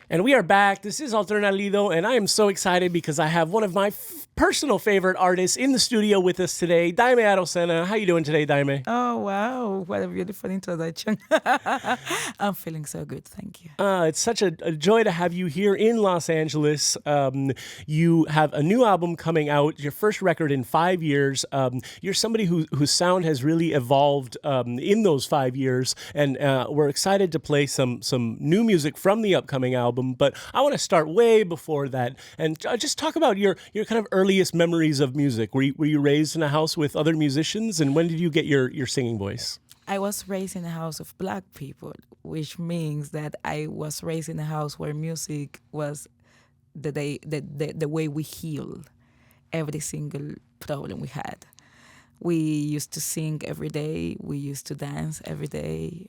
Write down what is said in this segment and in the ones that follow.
And we are back. This is Alternalido, and I am so excited because I have one of my personal favorite artists in the studio with us today, Dayme Arocena. How you doing today, Dayme? Oh, wow. What a beautiful introduction. I'm feeling so good. Thank you. It's such a joy to have you here in Los Angeles. You have a new album coming out, your first record in 5 years. You're somebody whose sound has really evolved in those 5 years, and we're excited to play some new music from the upcoming album. But I want to start way before that and just talk about your kind of earliest memories of music. Were you raised in a house with other musicians, and when did you get your singing voice? I was raised in a house of black people, which means that I was raised in a house where music was the way we heal every single problem we had. We used to sing every day. We used to dance every day.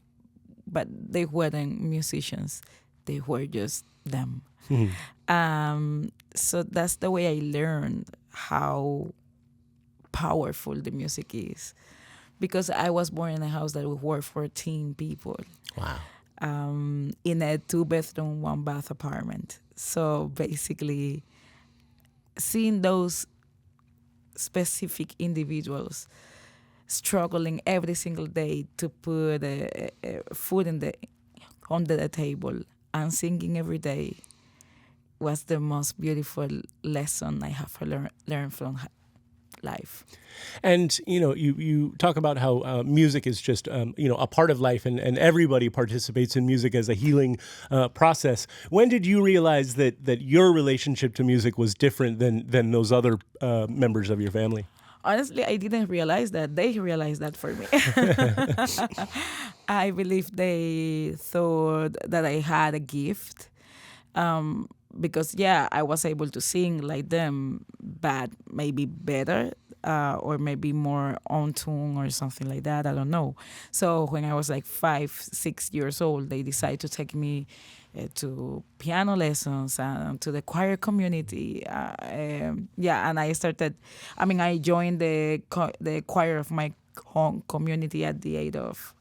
But they weren't musicians. They were just them. So that's the way I learned how powerful the music is. Because I was born in a house that we were 14 people. Wow. In a 2-bedroom, 1-bath apartment. So basically, seeing those specific individuals struggling every single day to put food under the table and singing every day was the most beautiful lesson I have learned from life. And you talk about how music is just a part of life, and everybody participates in music as a healing process. When did you realize that your relationship to music was different than those other members of your family? Honestly, I didn't realize that. They realized that for me. I believe they thought that I had a gift. Because, I was able to sing like them, but maybe better, or maybe more on tune or something like that. I don't know. So when I was like 5, 6 years old, they decided to take me to piano lessons and to the choir community. And I started. I joined the choir of my home community at the age of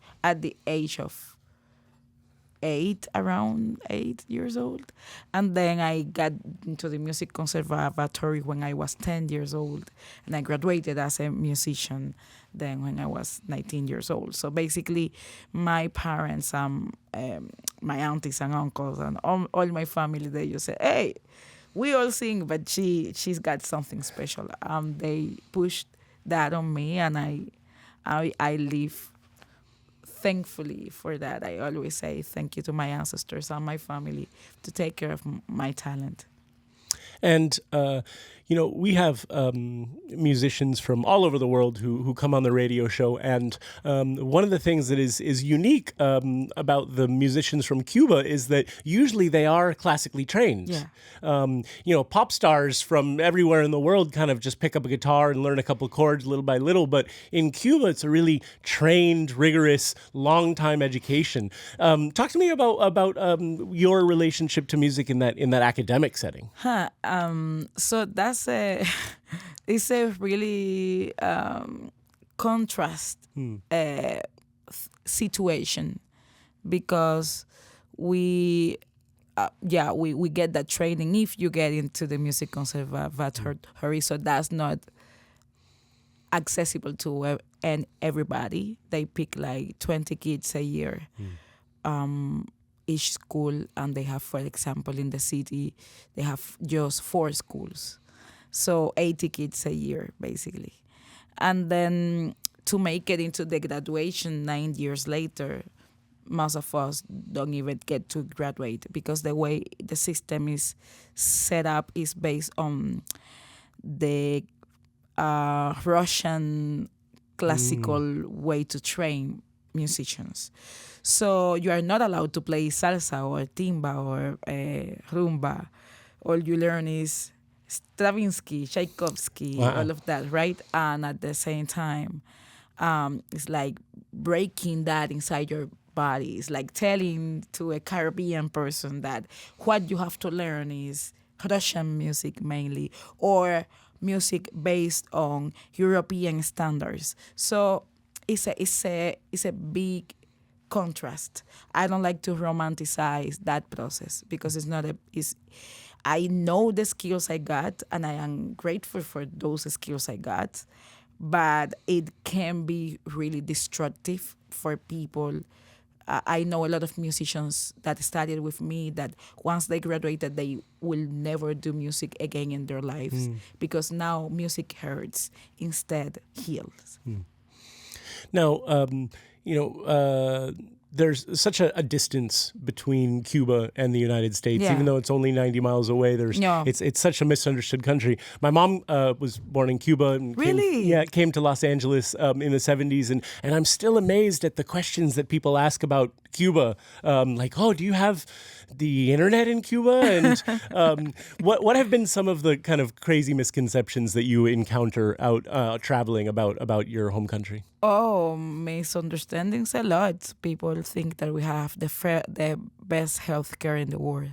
around 8 years old. And then I got into the music conservatory when I was 10 years old. And I graduated as a musician then when I was 19 years old. So basically, my parents, my aunties and uncles and all my family, they just say, hey, we all sing, but she's got something special. They pushed that on me, and I live thankfully for that. I always say thank you to my ancestors and my family to take care of my talent. And we have musicians from all over the world who come on the radio show, and one of the things that is unique about the musicians from Cuba is that usually they are classically trained. Yeah. Pop stars from everywhere in the world kind of just pick up a guitar and learn a couple chords little by little, but in Cuba it's a really trained, rigorous, long time education. Talk to me about your relationship to music in that academic setting. So that's it's a really contrast situation, because we get that training if you get into the music conservatory. So that's not accessible to everybody. They pick like 20 kids a year. Each school, and they have, for example, in the city, they have just 4 schools. So 80 kids a year, basically. And then to make it into the graduation 9 years later, most of us don't even get to graduate, because the way the system is set up is based on the Russian classical way to train musicians. So you are not allowed to play salsa or timba or rumba. All you learn is Stravinsky, Tchaikovsky, all of that, right? And at the same time, it's like breaking that inside your body. It's like telling to a Caribbean person that what you have to learn is Russian music mainly, or music based on European standards. So it's a big contrast. I don't like to romanticize that process because it's not a. It's, I know the skills I got, and I am grateful for those skills I got, but it can be really destructive for people. I know a lot of musicians that studied with me that once they graduated, they will never do music again in their lives because now music hurts instead heals. Now, there's such a distance between Cuba and the United States, Yeah. even though it's only 90 miles away. Yeah. It's such a misunderstood country. My mom was born in Cuba and Really? came to Los Angeles in the 70s, and I'm still amazed at the questions that people ask about Cuba. Like, oh, do you have the internet in Cuba? And what have been some of the kind of crazy misconceptions that you encounter out traveling about your home country? Oh, misunderstandings a lot. People think that we have the best healthcare in the world.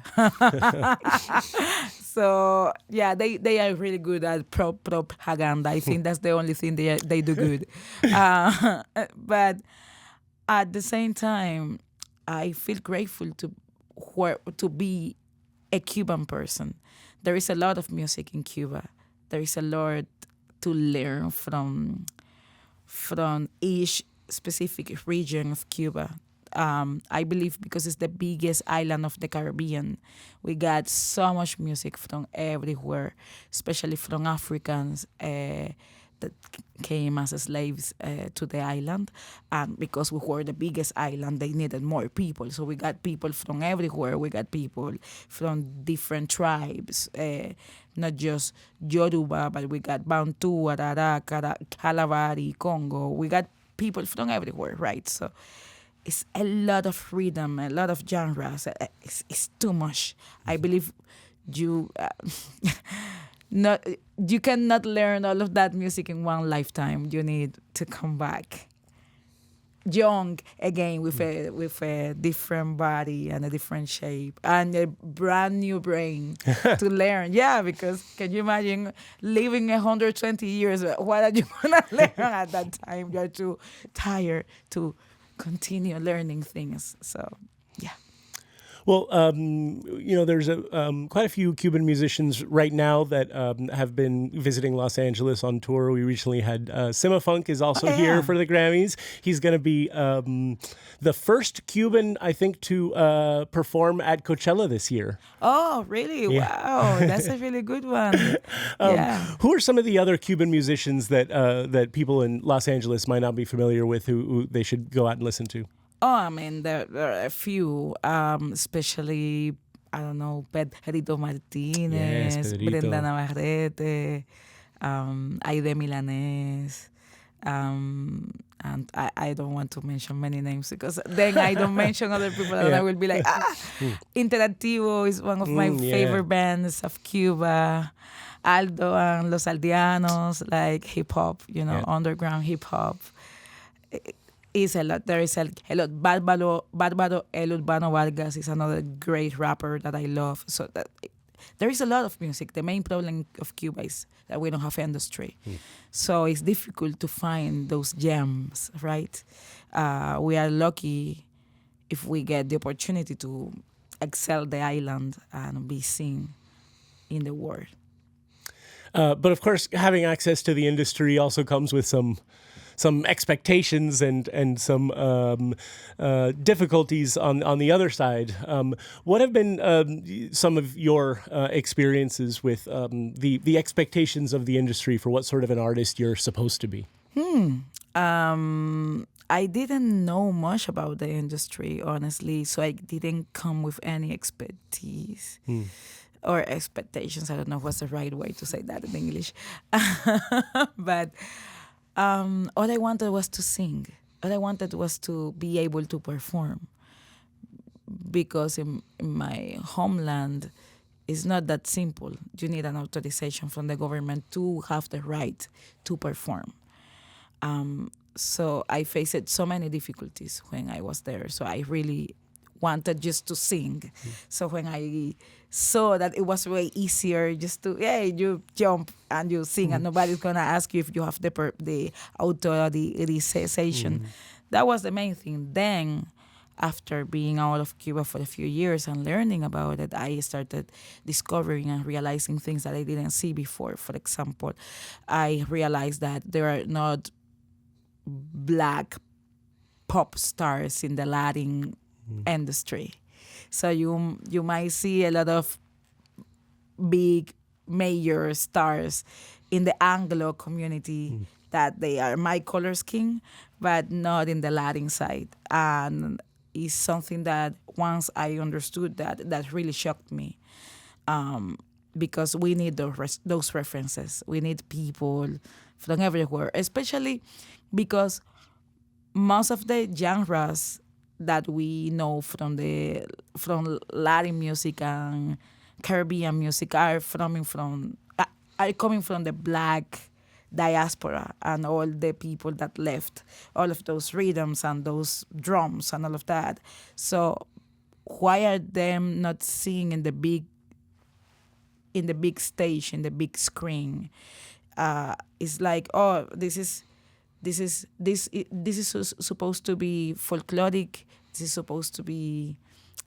So yeah, they are really good at propaganda. I think that's the only thing they do good. But at the same time, I feel grateful to be a Cuban person. There is a lot of music in Cuba. There is a lot to learn from each specific region of Cuba. I believe because it's the biggest island of the Caribbean, we got so much music from everywhere, especially from Africans that came as slaves to the island. And because we were the biggest island, they needed more people. So we got people from everywhere. We got people from different tribes, not just Yoruba, but we got Bantu, Arara, Kalabari, Congo. We got people from everywhere, right? So it's a lot of freedom, a lot of genres. It's too much. I believe you you cannot learn all of that music in one lifetime. You need to come back young again with a different body and a different shape and a brand new brain to learn. Yeah, because can you imagine living 120 years? What are you gonna learn at that time? You're too tired to continue learning things. So yeah. Well, there's quite a few Cuban musicians right now that have been visiting Los Angeles on tour. We recently had Sima Funk is also here for the Grammys. He's going to be the first Cuban, I think, to perform at Coachella this year. Oh, really? Yeah. Wow, that's a really good one. Who are some of the other Cuban musicians that people in Los Angeles might not be familiar with who they should go out and listen to? Oh, I mean, there are a few, especially, I don't know, Pedrito Martinez, Yes, Pedrito. Brenda Navarrete, Aide Milanés, and I don't want to mention many names because then I don't mention other people and I will be like, Interactivo is one of my favorite bands of Cuba. Aldo and Los Aldeanos, like hip-hop, underground hip-hop. Is a lot. There is a lot. Bárbaro El Urbano Vargas is another great rapper that I love. So there is a lot of music. The main problem of Cuba is that we don't have industry. So it's difficult to find those gems, right? We are lucky if we get the opportunity to excel the island and be seen in the world. But of course, having access to the industry also comes with some expectations and some difficulties on the other side. What have been some of your experiences with the expectations of the industry for what sort of an artist you're supposed to be? I didn't know much about the industry, honestly, so I didn't come with any expertise. Or expectations. I don't know what's the right way to say that in English. But all I wanted was to sing. All I wanted was to be able to perform. Because in my homeland, it's not that simple. You need an authorization from the government to have the right to perform. So I faced so many difficulties when I was there. So I really wanted just to sing. So when I saw that it was way easier just to, you jump and you sing and nobody's going to ask you if you have the authorization. That was the main thing. Then after being out of Cuba for a few years and learning about it, I started discovering and realizing things that I didn't see before. For example, I realized that there are not black pop stars in the Latin industry. So you might see a lot of big major stars in the Anglo community that they are my color scheme, but not in the Latin side. And it's something that once I understood that, that really shocked me. Because we need those references. We need people from everywhere, especially because most of the genres that we know from Latin music and Caribbean music are coming from the black diaspora and all the people that left all of those rhythms and those drums and all of that. So why are them not seeing in the big stage, in the big screen? It's like, oh, this is supposed to be folkloric. This is supposed to be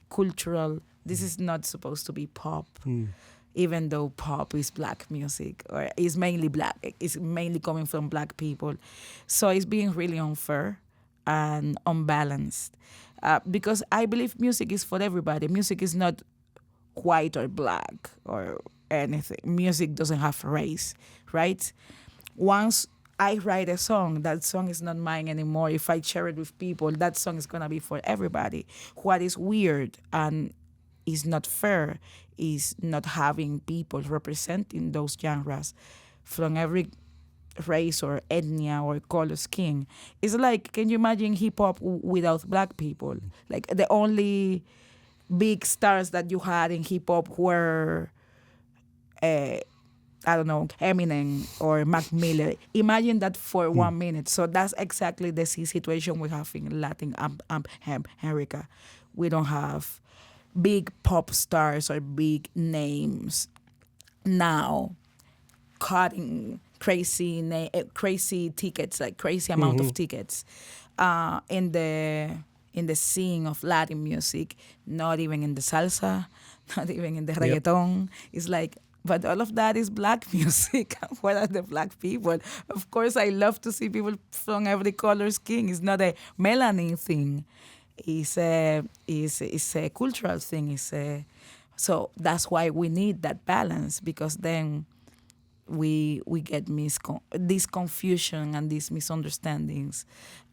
cultural. This is not supposed to be pop, even though pop is black music or is mainly black. It's mainly coming from black people. So it's being really unfair and unbalanced. Because I believe music is for everybody. Music is not white or black or anything. Music doesn't have race, right? Once I write a song, that song is not mine anymore. If I share it with people, that song is going to be for everybody. What is weird and is not fair is not having people representing those genres from every race or ethnia or color scheme. It's like, can you imagine hip-hop without black people? Like, the only big stars that you had in hip-hop were I don't know, Eminem or Mac Miller. Imagine that for 1 minute. So that's exactly the situation we have in Latin America. We don't have big pop stars or big names now cutting crazy tickets, like crazy amount of tickets in the scene of Latin music, not even in the salsa, not even in the reggaeton. It's like, but all of that is black music. What are the black people? Of course, I love to see people from every color scheme. It's not a melanin thing. It's a cultural thing. So that's why we need that balance, because then we get this confusion and these misunderstandings.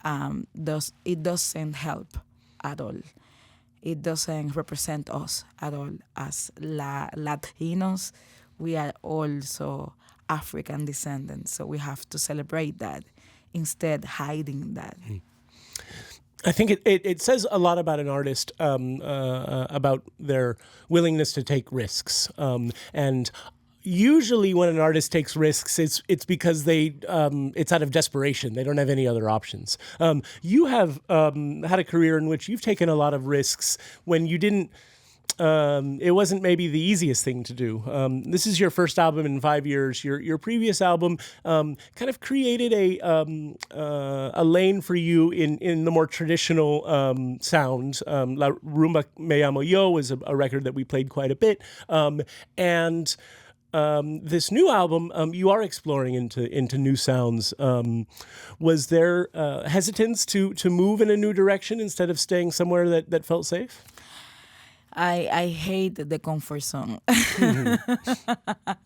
It doesn't help at all. It doesn't represent us at all as Latinos. We are also African descendants, so we have to celebrate that instead hiding that. I think it says a lot about an artist, about their willingness to take risks. And usually when an artist takes risks, it's because it's out of desperation. They don't have any other options. You have had a career in which you've taken a lot of risks when you didn't. It wasn't maybe the easiest thing to do. This is your first album in 5 years. Your previous album kind of created a lane for you in the more traditional sound. La Rumba Me Llamo Yo was a record that we played quite a bit, and this new album, you are exploring into new sounds. Was there hesitance to move in a new direction instead of staying somewhere that felt safe? I hate the comfort zone.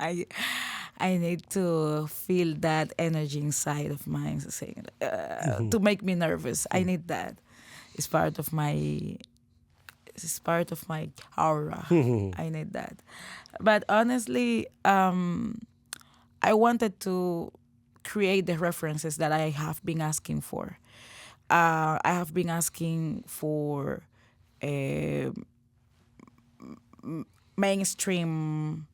I need to feel that energy inside of mine saying, to make me nervous. I need that. It's part of my aura. I need that. But honestly, I wanted to create the references that I have been asking for. I have been asking for mainstream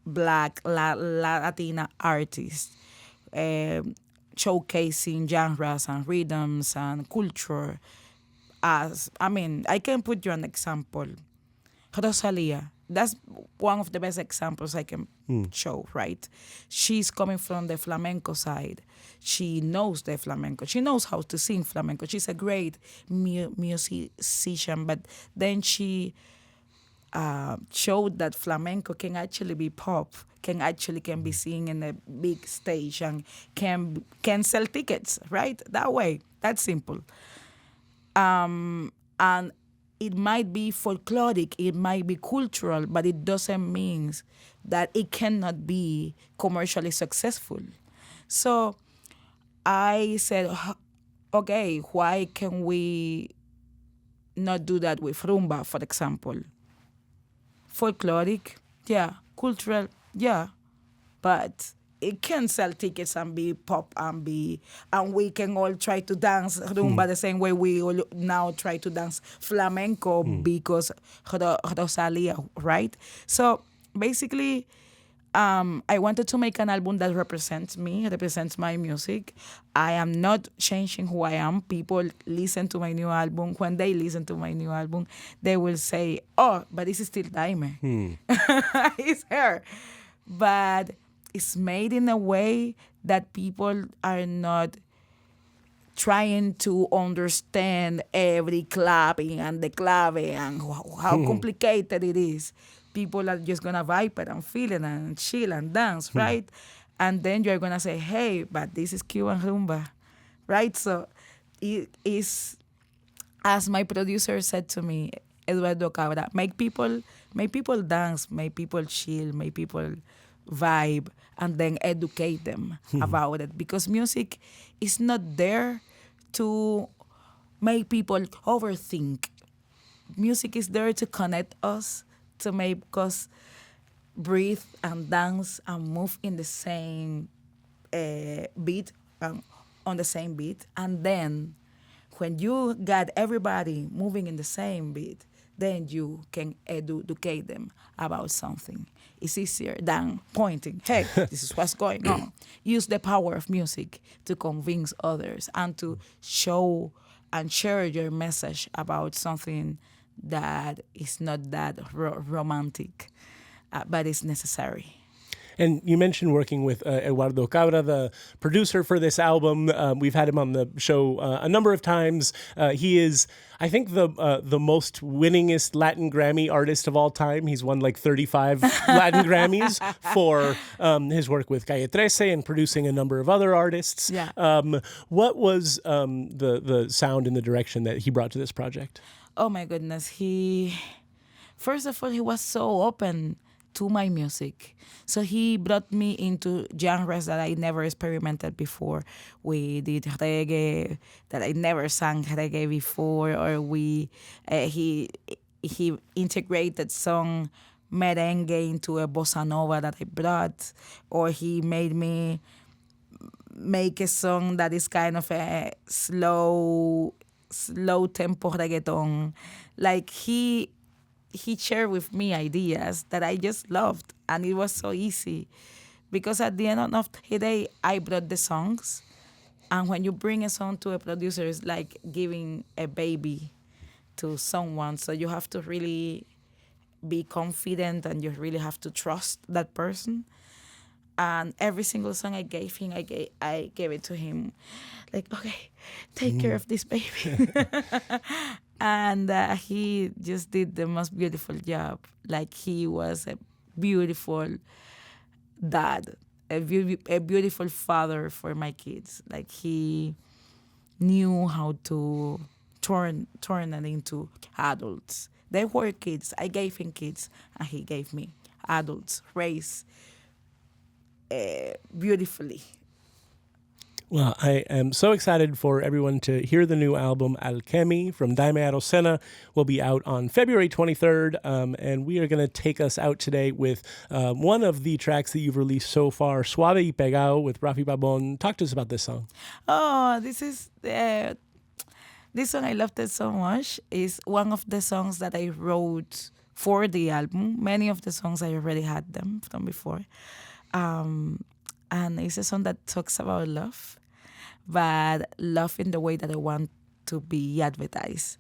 black Latina artists, showcasing genres and rhythms and culture. I can put you an example. Rosalia. that's one of the best examples I can show, right? She's coming from the flamenco side. She knows the flamenco. She knows how to sing flamenco. She's a great musician, but then she showed that flamenco can actually be pop, can be seen in a big stage, and can sell tickets, right? That way, that's simple. And it might be folkloric, it might be cultural, but it doesn't mean that it cannot be commercially successful. So I said, okay, why can we not do that with rumba, for example? Folkloric, yeah. Cultural, yeah. But it can sell tickets and be pop and we can all try to dance rumba the same way we all now try to dance flamenco because Rosalia, right? So basically, I wanted to make an album that represents me, represents my music. I am not changing who I am. People listen to my new album. When they listen to my new album, they will say, oh, but this is still Dayme. It's her. But it's made in a way that people are not trying to understand every clapping and the clave and how complicated it is. People are just gonna vibe it and feel it and chill and dance, right? And then you're gonna say, hey, but this is Cuban rumba, right? So it is, as my producer said to me, Eduardo Cabra, make people dance, make people chill, make people vibe, and then educate them about it. Because music is not there to make people overthink. Music is there to connect us, to make us breathe and dance and move in the same beat, on the same beat. And then when you got everybody moving in the same beat, then you can educate them about something. It's easier than pointing, hey, this is what's going on. Use the power of music to convince others and to show and share your message about something that is not that romantic, but is necessary. And you mentioned working with Eduardo Cabra, the producer for this album. We've had him on the show a number of times. He is, I think, the most winningest Latin Grammy artist of all time. He's won like 35 Latin Grammys for his work with Calle 13 and producing a number of other artists. Yeah. What was the sound and the direction that he brought to this project? Oh my goodness. First of all, he was so open to my music. So he brought me into genres that I never experimented before. We did reggae, that I never sang reggae before, or he integrated song merengue into a bossa nova that I brought, or he made me make a song that is kind of a slow tempo reggaeton. Like he shared with me ideas that I just loved, and it was so easy because at the end of the day, I brought the songs, and when you bring a song to a producer, it's like giving a baby to someone, so you have to really be confident and you really have to trust that person. And every single song I gave him, I gave it to him, like, okay, take care of this baby. And he just did the most beautiful job. Like, he was a beautiful dad, a beautiful father for my kids. Like, he knew how to turn them into adults. They were kids. I gave him kids, and he gave me adults, raised beautifully. Well, I am so excited for everyone to hear the new album, Alkemi, from Dayme Arocena. Will be out on February 23rd, and we are going to take us out today with one of the tracks that you've released so far, Suave y Pegao with Rafi Pabon. Talk to us about this song. Oh, this song, I loved it so much. It's one of the songs that I wrote for the album. Many of the songs I already had them from before. And it's a song that talks about love, but love in the way that I want to be advertised.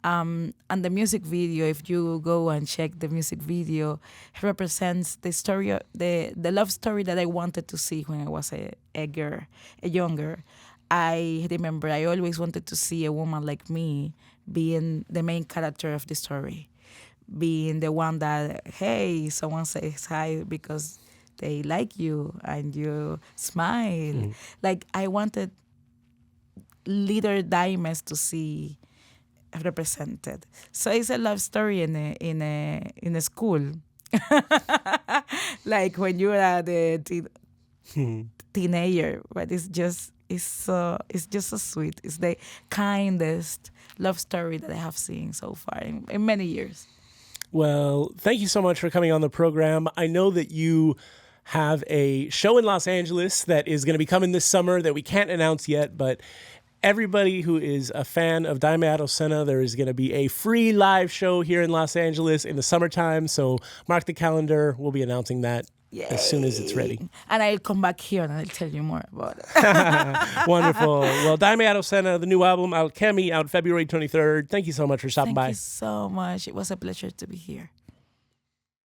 And the music video, if you go and check the music video, it represents the story, the love story that I wanted to see when I was a girl, a younger. I remember I always wanted to see a woman like me being the main character of the story, being the one that, hey, someone says hi because they like you and you smile. Like I wanted little Daymes to see represented. So it's a love story in a school. Like when you are the teenager, but it's just so sweet. It's the kindest love story that I have seen so far in many years. Well, thank you so much for coming on the program. I know that you have a show in Los Angeles that is going to be coming this summer that we can't announce yet, but everybody who is a fan of Dayme Arocena, there is going to be a free live show here in Los Angeles in the summertime. So mark the calendar. We'll be announcing that as soon as it's ready. And I'll come back here and I'll tell you more about it. Wonderful. Well, Dayme Arocena, the new album, Alkemi, out February 23rd. Thank you so much for stopping by. Thank you so much. It was a pleasure to be here.